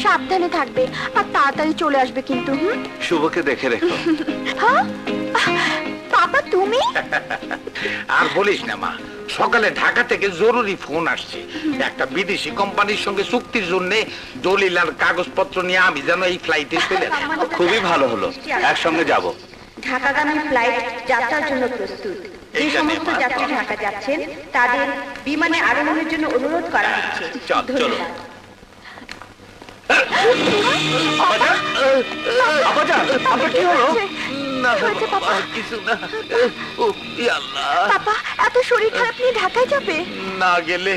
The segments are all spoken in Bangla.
সাবধানে থাকবে আর তাড়াতাড়ি চলে আসবে কিন্তু। শুভকে দেখে রেখো। হ্যাঁ পাপা তুমি? আর বলিস না মা, সকালে ঢাকা থেকে জরুরি ফোন আসছে। একটা বিদেশি কোম্পানির সঙ্গে চুক্তির জন্য দলিল আর কাগজপত্র নিয়ে আমি যেন এই ফ্লাইটে চলে যাই। খুবই ভালো হলো, একসঙ্গে যাব। ঢাকাগামী ফ্লাইট যাত্রার জন্য প্রস্তুত। যে সমস্ত যাত্রী ঢাকা যাচ্ছেন তাদের বিমানে আরোহণের জন্য অনুরোধ করা হচ্ছে। চলো। আপনার কি হলো? না হয়েছে পাপা? কিছু না। ও আল্লাহ, পাপা এত শরীর খারাপ নিয়ে ঢাকায় যাবে? না গেলে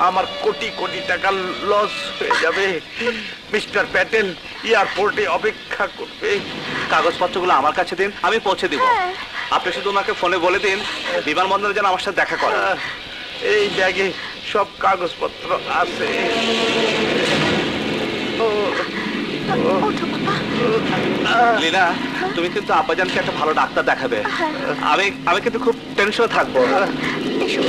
আমার কোটি কোটি টাকা লস হয়ে যাবে। মিস্টার প্যাটেল এয়ারপোর্টে অপেক্ষা করবে। কাগজপত্রগুলো আমার কাছে দিন, আমি পৌঁছে দিব। হ্যাঁ। আপনি শুধু ওনাকে ফোনে বলে দিন বিমানবন্দরে যেন আমার সাথে দেখা করে। এই ব্যাগে সব কাগজপত্র আছে। ওঠো পাপা। লীনা, তুমি কিন্তু আব্বাজানকে একটা ভালো ডাক্তার দেখাবে। আমি কিন্তু খুব টেনশনে থাকবো। এসো।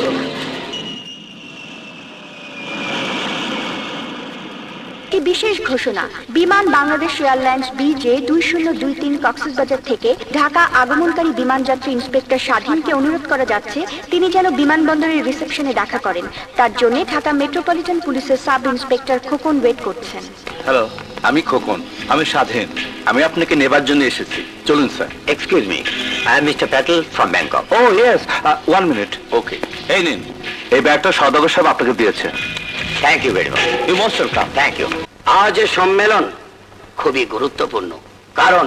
এই বিশেষ ঘোষণা, বিমান বাংলাদেশ এয়ারলাইন্স BJ 2023 কক্সবাজার থেকে ঢাকা আগমনকারী বিমানযাত্রী ইন্সপেক্টর স্বাধীনকে অনুরোধ করা যাচ্ছে তিনি যেন বিমানবন্দরের রিসেপশনে দেখা করেন। তার জন্য ঢাকা মেট্রোপলিটন পুলিশের সাব ইন্সপেক্টর খোকন ওয়েট করছেন। হ্যালো, আমি খোকন। আমি স্বাধীন। আমি আপনাকে নেবার জন্য এসেছি। চলুন sir. Excuse me, I am Mr. Patel from Bangkok. Oh yes, 1 minute. Okay, এই নিন, এই ব্যাগটা সওদাগর সাহেব আপনাকে দিয়েছে। Thank you very much. You most welcome. Thank you. আজ এই সম্মেলন খুবই গুরুত্বপূর্ণ, কারণ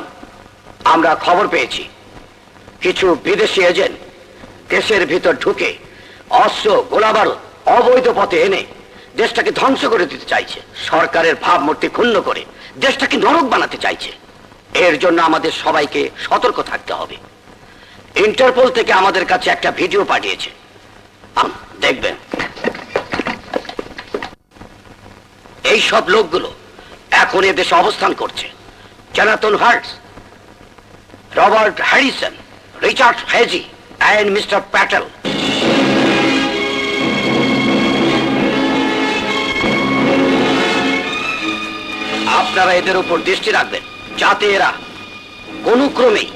আমরা খবর পেয়েছি কিছু বিদেশি এজেন্ট দেশের ভিতর ঢুকে অস্ত্র গোলাবারুদ অবৈধ পথে এনে দেশটাকে ধ্বংস করে দিতে চাইছে। সরকারের ভাবমূর্তি ক্ষুণ্ণ করে দেশটাকে নরক বানাতে চাইছে। এর জন্য আমাদের সবাইকে সতর্ক থাকতে হবে। ইন্টারপোল থেকে আমাদের কাছে একটা ভিডিও পাঠিয়েছে, দেখবেন। এই সব লোকগুলো এখন এদেশে অবস্থান করছে। Jonathan Harts, Robert Harrison, Richard হেজি এন্ড মিস্টার প্যাটেল। আপনারা এদের উপর দৃষ্টি রাখবেন যাতে এরা কোনো ক্রমেই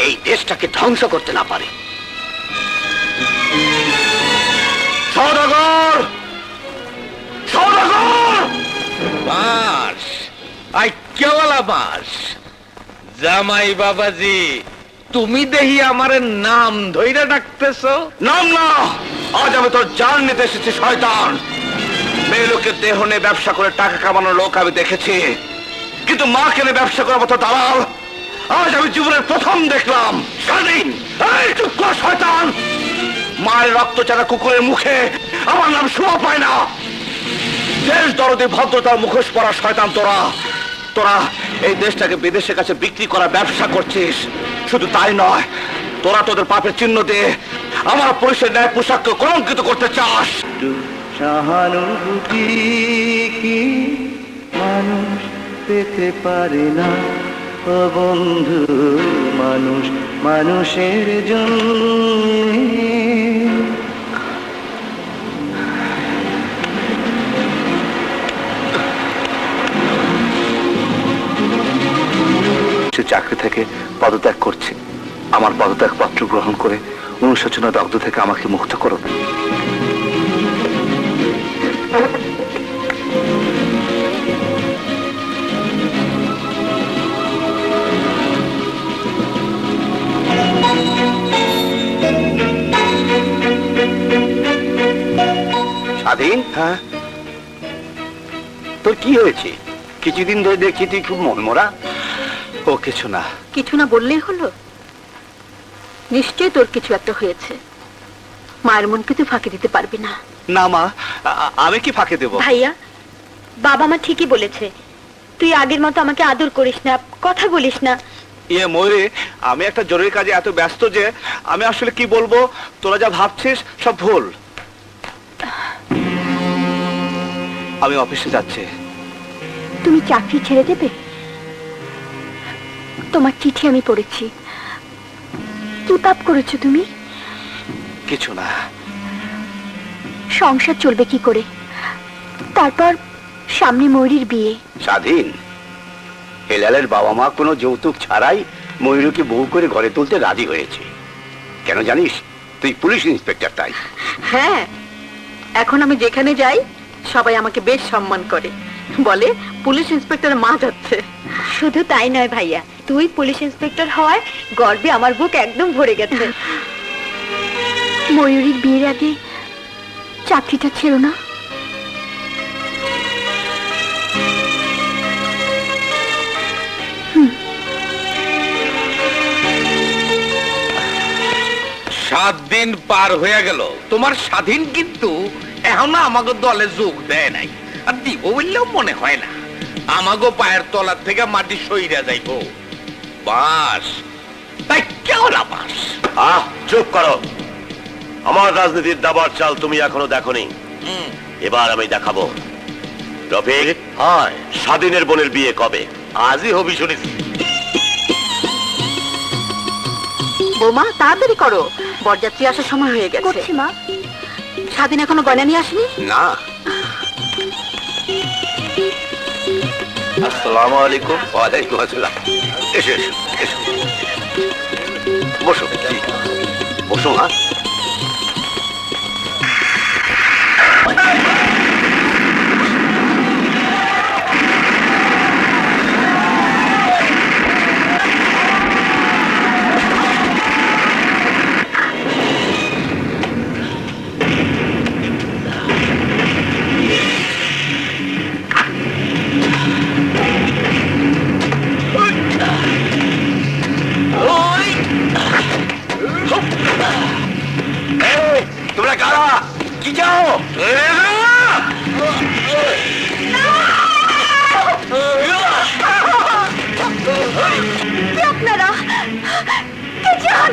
এই দেশটাকে ধ্বংস করতে না পারে। সওদাগর, সওদাগর, বাস আইক্যাওয়ালা বাস। জামাই বাবাজি, তুমি দেখি আমার নাম ধইরা ডাকতেছ? নাম না, আজ আমি তোর জান নিতে এসেছি শয়তান। মেয়ে লোকের দেহ নিয়ে ব্যবসা করে টাকা কামানোর লোক আমি দেখেছি, কিন্তু মা কেনে ব্যবসা করার মতো দালাল আজ আমি জীবনের প্রথম দেখলাম। স্বাধীন, এই চুপ কর শয়তান। মায়ের রক্ত ছাড়া কুকুরের মুখে আমার নাম শোভা পায় না। দেশ দরদি ভদ্রতার মুখোশ পরা শয়তান তোরা। তোরা এই দেশটাকে বিদেশের কাছে বিক্রি করা ব্যবসা করছিস। শুধু তাই নয়, তোরা তোদের পাপের চিহ্ন দিয়ে আমার পুলিশের ন্যায় পোশাককে কলঙ্কিত করতে চাস। সহানুভূতি কি মানুষ পেতে পারে না? ও বন্ধু, মানুষ মানুষের জন্য। চাকরি থেকে পদত্যাগ করছি। আমার পদত্যাগ পত্র গ্রহণ করে অনুশোচনা দগ্ধ থেকে আমাকে মুক্ত করুন। স্বাধীন, হ্যাঁ, তোর কি হয়েছে? কিছুদিন ধরে দেখছি তুই খুব মনমরা। ও কিছু না। কিছু না বললেই হলো? নিশ্চয়ই তোর কিছু একটা হয়েছে। মায়ের মনকে তুই ফাঁকি দিতে পারবি না। না মা, আমি কি ফাঁকে দেব? ভাইয়া, বাবা মা ঠিকই বলেছে, তুই আগের মতো আমাকে আদর করিস না, কথা বলিস না। ইয়ে ময়ূরী, আমি একটা জরুরি কাজে এত ব্যস্ত যে আমি আসলে কি বলবো। তোরা যা ভাবছিস সব ভুল। আমি অফিসে যাচ্ছি। তুমি চাকরি ছেড়ে দেবে? তোমার চিঠি আমি পড়েছি, কি পাপ করেছো তুমি? কিছু না। সংসার চলবে কি করে? তারপর সামনে ময়ূরীর বিয়ে। স্বাধীন, হেলালের বাবা মা কোনো যৌতুক ছাড়াই ময়ূরীকে বউ করে ঘরে তুলতে রাজি হয়েছে। কেন জানিস? তুই পুলিশ ইন্সপেক্টর তাই। হ্যাঁ, এখন আমি যেখানে যাই সবাই আমাকে বেশ সম্মান করে, বলে পুলিশ ইন্সপেক্টর মা যাচ্ছে। শুধু তাই নয় ভাইয়া, তুই পুলিশ ইন্সপেক্টর হওয়ায় গর্বে আমার বুক একদম ভরে গেছে। ময়ূরীর বিয়ের আগে চাকরিটা ছিল না। সাত দিন পার হয়ে গেল, তোমার স্বাধীন কিন্তু এখনো আমাকে দলে যোগ দেয় নাই, আর দিব বললেও মনে হয় না। আমাগো পায়ের তলার থেকে মাটি সইরা যাইব। বাস তাই কেমন বাস? চুপ করো। আমার রাজনীতির দাবার চাল তুমি এখনো দেখোনি, এবার আমি দেখাবো। রফিক, হয় স্বাধীনের বোনের বিয়ে কবে? আজই হবি শুনেছি। বৌমা তাড়াতাড়ি করো, বরযাত্রী আসার সময় হয়ে গেছে। করছি মা। স্বাধীন এখনো গয়না নিয়ে আসেনি? না। আসসালামু আলাইকুম। ওয়ালাইকুম আসসালাম। এসো এসো এসো, বসো বসো মা। তোমরা কারা? কি চাও? আপনারা কে চান?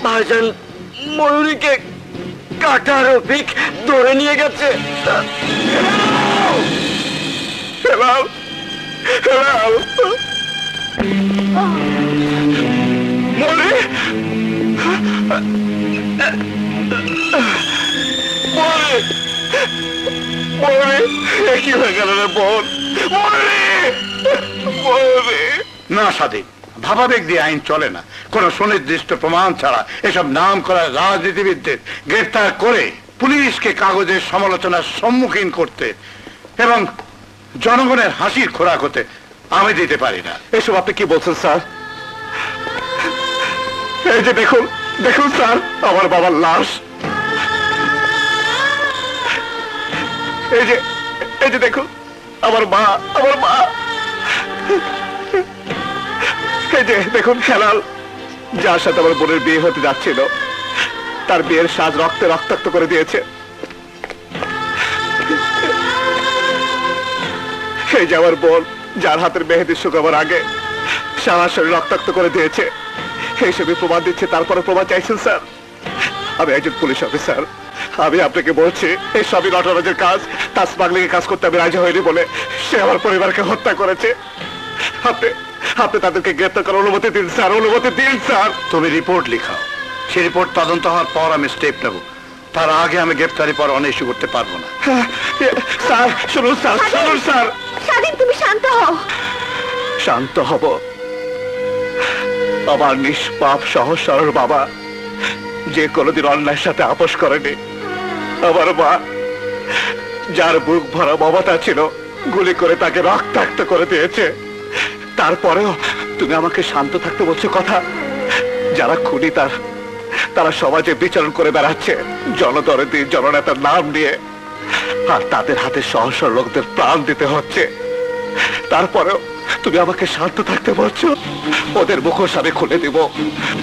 ভাইজান, ময়ূরীকে কাটা রফিক ধরে নিয়ে গেছে। হেলাল, হেলাল। মলি, মলি, মলি, এ কি হয়ে গেল রে বোন? মলি, মলি। না স্বাধীন, ভাবাবেগ দিয়ে আইন চলে না। কোন সুনির্দিষ্ট প্রমাণ ছাড়া এসব নাম করা রাজনীতিবিদদের গ্রেফতার করে পুলিশকে কাগজের সমালোচনার সম্মুখীন করতে এবং জনগণের হাসির খোরাক হতে আমি দিতে পারি না। এসব আপনি কি বলছেন স্যার? এই যে দেখুন, দেখুন স্যার, আমার বাবার লাশ। এই যে, এই যে দেখুন, আমার মা, আমার মা। এই যে দেখুন হেলাল, যার সাথে আমার বোনের বিয়ে হতে যাচ্ছিল, তার বিয়ের সাজ রক্তে রক্তাক্ত করে দিয়েছে। এই যে আমার বোন, যার হাতের মেহেদি শুকাবার আগে সারা শরীর রক্তাক্ত করে দিয়েছে। এইসবই প্রমাণ দিচ্ছে, তারপরে প্রমাণ চাইছেন স্যার? আমি একজন পুলিশ অফিসার, আমি আপনাকে বলছি এই সবই নটরাজের কাজ। তার স্মাগলিংয়ের কাজ করতে আমি রাজি হইনি বলে সে আমার পরিবারকে হত্যা করেছে। আপনি আপনি তাদেরকে গ্রেপ্তার করার অনুমতি দিন স্যার, অনুমতি দিন স্যার। তুমি রিপোর্ট লিখাও, সেই রিপোর্ট তদন্ত হওয়ার পর আমি স্টেপ নেব। তার আগে আমি গ্রেপ্তারি পর অনেক ইস্যু করতে পারবো না। স্যার শুনুন, স্যার শুনুন স্যার। স্বাধীন, তুমি শান্ত হও। শান্ত হব? আমার নিষ্পাপ সহজ সরল বাবা, যে কোনোদিন অন্যায়ের সাথে আপোষ করেনি। আমার মা, যার বুক ভরা মমতা ছিল, গুলি করে তাকে রক্তাক্ত করে দিয়েছে। তারপরেও তুমি আমাকে শান্ত থাকতে বলছো কথা? যারা খুনি তারা সমাজে বিচরণ করে বেড়াচ্ছে জনদরদি জননেতার নাম নিয়ে, আর তাদের হাতে সহজ সরল লোকদের প্রাণ দিতে হচ্ছে। তারপরেও তুমি আমাকে শান্ত থাকতে বলছো? ওদের মুখোশ আমি খুলে দিব,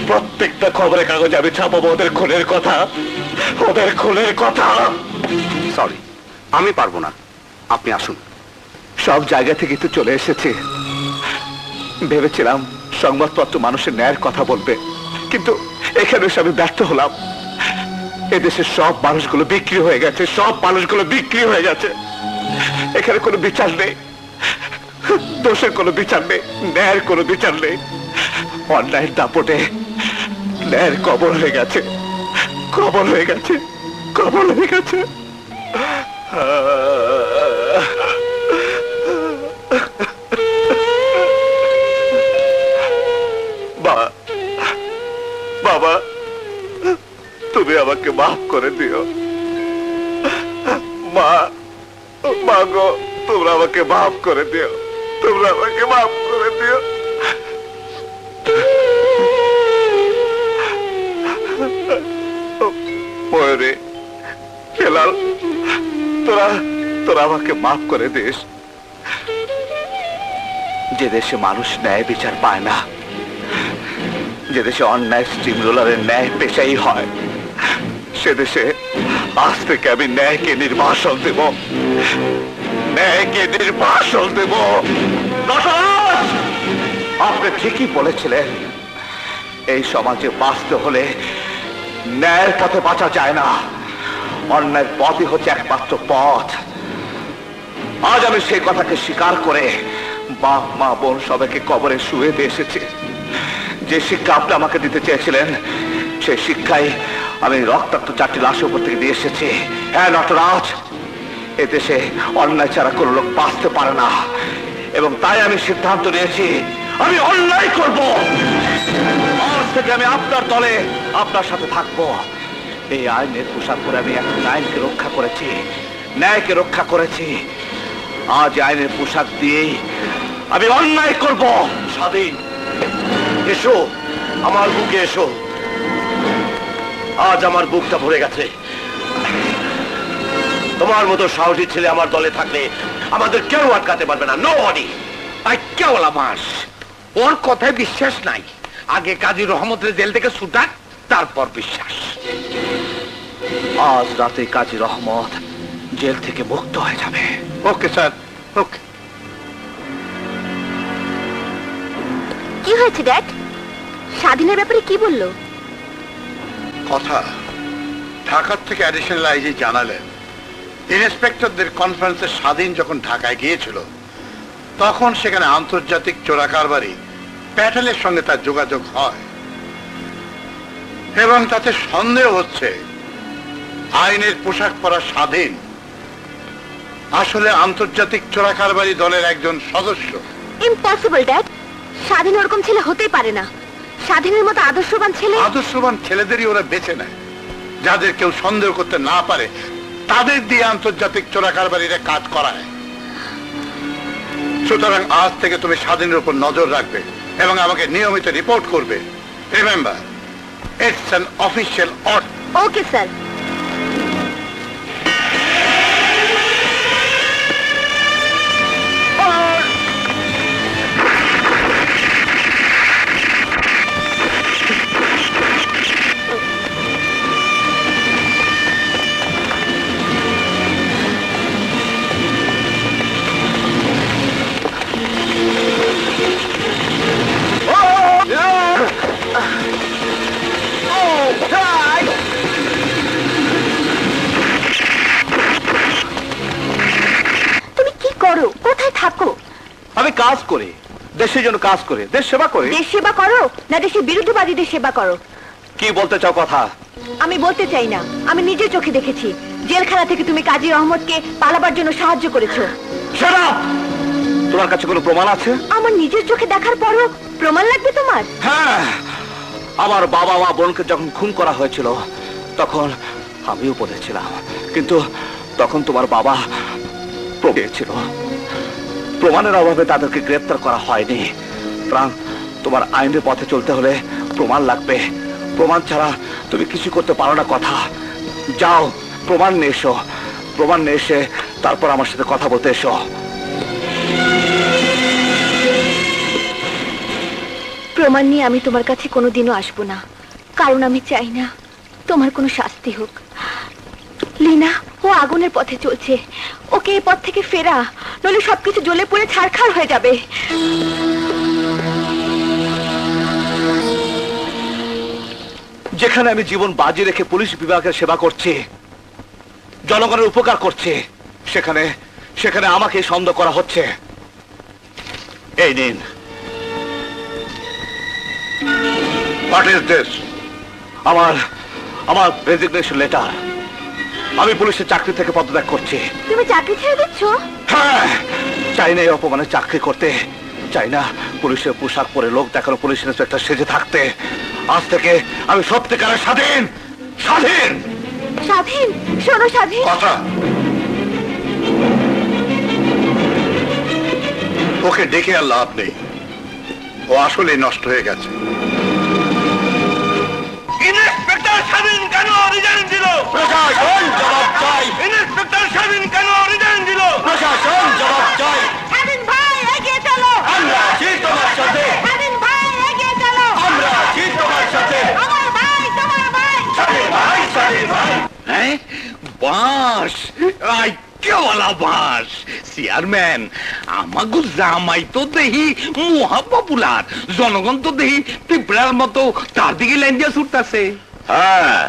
প্রত্যেকটা খবরের কাগজে আমি ছাপাবো ওদের খুনের কথা, ওদের খুনের কথা। সরি, আমি পারবো না, আপনি আসুন। সব জায়গা থেকে তো চলে এসেছি। ভেবেছিলাম সংবাদপত্র মানুষের ন্যায়ের কথা বলবে, কিন্তু এখানে এসে আমি ব্যর্থ হলাম। এদেশের সব মানুষগুলো বিক্রি হয়ে গেছে, সব মানুষগুলো বিক্রি হয়ে গেছে। এখানে কোনো বিচার নেই, দোষের কোনো বিচার নেই, ন্যায়ের কোনো বিচার নেই। অন্যায়ের দাপটে ন্যায়ের কবর হয়ে গেছে, কবর হয়ে গেছে, কবর হয়ে গেছে। বাবা, তুমি আমাকে মাফ করে দিও। মা, মা গো, তোমরা আমাকে মাফ করে দিও, তোমরা আমাকে মাফ করে দিও। ময়ূরী, হেলাল, তোরা আমাকে মাফ করে দিস। যে দেশে মানুষ ন্যায় বিচার পায় না, যে দেশে অন্যায় স্টিম রোলারের ন্যায় পেশাই হয়, সে দেশে আজ থেকে আমি ন্যায়কে নির্বাসন দেব, ন্যায়কে নির্বাসন দেব। নটরাজ, আপনি ঠিকই বলেছিলেন, এই সমাজে বাঁচতে হলে ন্যায়ের পথে বাঁচা যায় না, অন্যায়ের পথই হচ্ছে একমাত্র পথ। আজ আমি সেই কথাকে স্বীকার করে বাপ মা বোন সবাইকে কবরে শুয়ে দিয়ে এসেছি। যে শিক্ষা আপনি আমাকে দিতে চেয়েছিলেন, সেই শিক্ষাই আমি রক্তাক্ত 4টি লাশের উপর থেকে দিয়ে এসেছি। হ্যাঁ নটরাজ, এদেশে অন্যায় ছাড়া কোনো লোক বাঁচতে পারে না, এবং তাই আমি সিদ্ধান্ত নিয়েছি আমি অন্যায় করব। আজ থেকে আমি আপনার দলে, আপনার সাথে থাকবো। এই আইনের পোশাক পরে আমি এখন আইনকে রক্ষা করেছি, ন্যায়কে রক্ষা করেছি। আজ আইনের পোশাক দিয়েই আমি অন্যায় করব। স্বাধীন, এসো আমার বুকে এসো। আজ আমার বুকটা ভরে গেছে। তোমার মতো সাহসী ছেলে আমার দলে থাকলে আমাদের কেউ আটকাতে পারবে না। নোবডি। কেবল মাস, ওর কথায় বিশ্বাস নাই। আগে কাজী রহমতের জেল থেকে ছুটাক, তারপর বিশ্বাস। আজ রাতে কাজী রহমত জেল থেকে মুক্ত হয়ে যাবে। ওকে স্যার, ওকে। কি হয়েছে ড্যাড? স্বাধীনের ব্যাপারে কি বললো? কথা ঢাকার থেকে অ্যাডিশনাল আইজি জানালেন, ইন্সপেক্টরদের কনফারেন্সে স্বাধীন যখন ঢাকায় গিয়েছিল তখন সেখানে আন্তর্জাতিক চোরাকারবারি প্যাটেলের সঙ্গে তার যোগাযোগ হয় এবং তাতে সন্দেহ হচ্ছে আইনের পোশাক পরা স্বাধীন আসলে আন্তর্জাতিক চোরাকারবারি দলের একজন সদস্য। ইম্পসিবল ড্যাড, স্বাধীন ওরকম ছেলে হতেই পারে না। স্বাধীনের মতো আদর্শবান ছেলে। আদর্শবান ছেলেদেরই ওরা বেছে নেয়, যাদের কেউ সন্দেহ করতে না পারে তাদের দিয়ে আন্তর্জাতিক চোরাকারবারিরা কাজ করায়। সুতরাং আজ থেকে তুমি স্বাধীনের উপর নজর রাখবে এবং আমাকে নিয়মিত রিপোর্ট করবে। Remember, it's an official order. Okay sir. তুমি কি করো? কোথায় থাকো? আমি কাজ করি, দেশের জন্য কাজ করে, দেশ সেবা করি। দেশ সেবা করো না দেশের বিরুদ্ধবাদীদের সেবা করো? কি বলতে চাও কথা? আমি বলতে চাই না, আমি নিজের চোখে দেখেছি। জেলখানা থেকে তুমি কাজী আহমদকে পালাবার জন্য সাহায্য করেছো। Shut up! তোমার কাছে কোনো প্রমাণ আছে? আমার নিজের চোখে দেখার পরও প্রমাণ লাগবে তোমার? হ্যাঁ, আমার বাবা মা বোনকে যখন খুন করা হয়েছিল তখন আমি উপরে ছিলাম, কিন্তু তখন তোমার বাবা ছিল। প্রমাণের অভাবে তাদেরকে গ্রেপ্তার করা হয়নি। প্রাণ, তোমার আইনের পথে চলতে হলে প্রমাণ লাগবে। প্রমাণ ছাড়া তুমি কিছু করতে পারো না। কথা, যাও প্রমাণ নিয়ে এসো। প্রমাণ নিয়ে এসে তারপর আমার সাথে কথা বলতে এসো। প্রমাণ নিয়ে আমি তোমার কাছে কোনোদিনও আসবো না, কারণ আমি চাই না তোমার কোনো শাস্তি হোক। লীনা, ও আগুনের পথে চলছে, ওকে এই পথ থেকে ফেরা, নইলে সবকিছু জ্বলে পুড়ে ছারখার হয়ে যাবে। যেখানে আমি জীবন বাজি রেখে পুলিশ বিভাগের সেবা করছি, জনগণের উপকার করছি, সেখানে সেখানে আমাকে সন্দেহ করা হচ্ছে। এই নিন। What is this? আমার আমার রেজিগনেশন লেটার। আমি পুলিশের চাকরি থেকে পদত্যাগ করছি। তুমি চাকরি ছেড়ে দিচ্ছ? হ্যাঁ, চাই না এই অপমানে চাকরি করতে, চাই না পুলিশের পোশাক পরে লোক দেখানো পুলিশ ইন্সপেক্টর সেজে থাকতে। আজ থেকে আমি সত্যিকারের স্বাধীন। স্বাধীন স্বাধীন? শোনো স্বাধীন, কথা, ওকে ডেকে আর লাভ নেই, ও আসলে নষ্ট হয়ে গেছে। ইন্সপেক্টর স্বাধীন কেন রিজাইন দিল? প্রশাসন জবাব চাই। ইন্সপেক্টর স্বাধীন কেন রিজাইন দিল? প্রশাসন জবাব চাই। স্বাধীন ভাই এগিয়ে চলো। আমরা আছি তোমার সাথে। স্বাধীন ভাই এগিয়ে চলো। আমরা আছি তোমার সাথে। আমার ভাই, তোমার ভাই। স্বাধীন ভাই, স্বাধীন ভাই। হ্যাঁ, বাস আই কেওয়ালা বাস। চেয়ারম্যান, আমাগো জামাই তো দেহি মহা পপুলার, জনগণ তো দেহি পিঁপড়ার মতো তার দিকে লাইন দিয়ে ছুটতাছে। হ্যাঁ,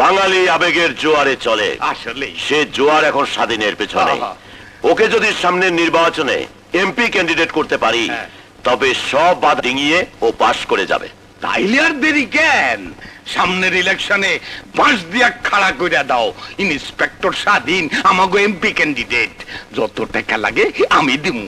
বাঙালি আবেগের জোয়ারে চলে। আসলে সে জোয়ার এখন স্বাধীনের পেছনে। আহা। ওকে যদি সামনের নির্বাচনে এমপি ক্যান্ডিডেট করতে পারি, হ্যাঁ। তবে সব বাধা ডিঙিয়ে ও পাশ করে যাবে। তাইলে আর দেরি কেন? সামনের ইলেকশনে বাঁশ দিয়া খাড়া কইরা দাও। ইন্সপেক্টর স্বাধীন আমাগো এমপি ক্যান্ডিডেট। যত টাকা লাগে আমি দিমু।